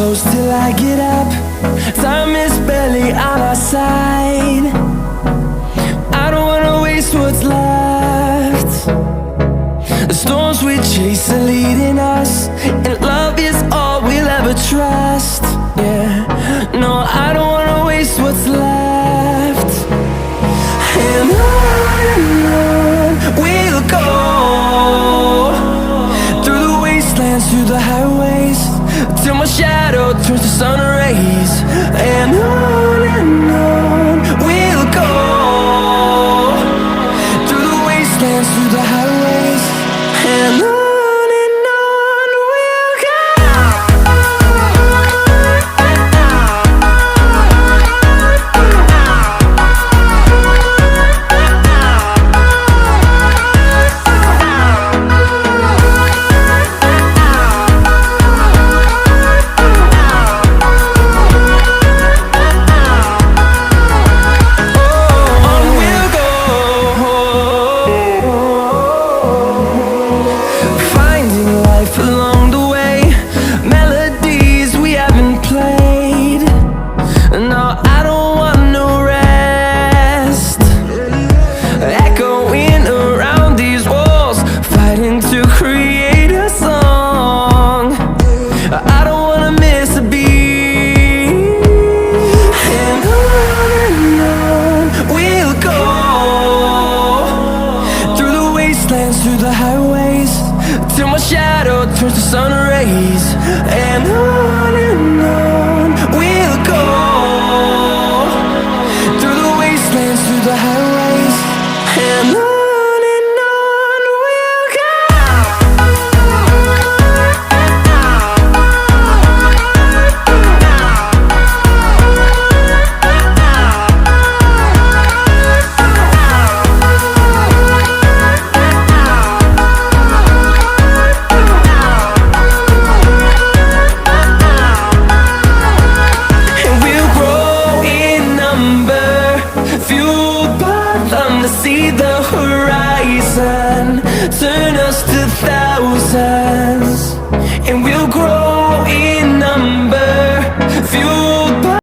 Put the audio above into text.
close till I get up. Time is barely on our side. I don't wanna waste what's left. The storms we chase are leading us, and love is all we'll ever trust. Yeah, no, I don't wanna waste what's left. And on we'll go, through the wastelands, through the highways, till my shadow turns to sun rays. And on we'll go, through the wastelands, through the highways, and on we'll go. Along the way, melodies we haven't played. No, I don't want no rest. Echoing around these walls, fighting to create a song. I don't wanna miss a beat. And on we'll go, through the wastelands, through the highways, till my shadow turns to sun rays. And on we'll go, through the wastelands, through the highways, and on we'll go. See the horizon, turn us to thousands, and we'll grow in number, fuel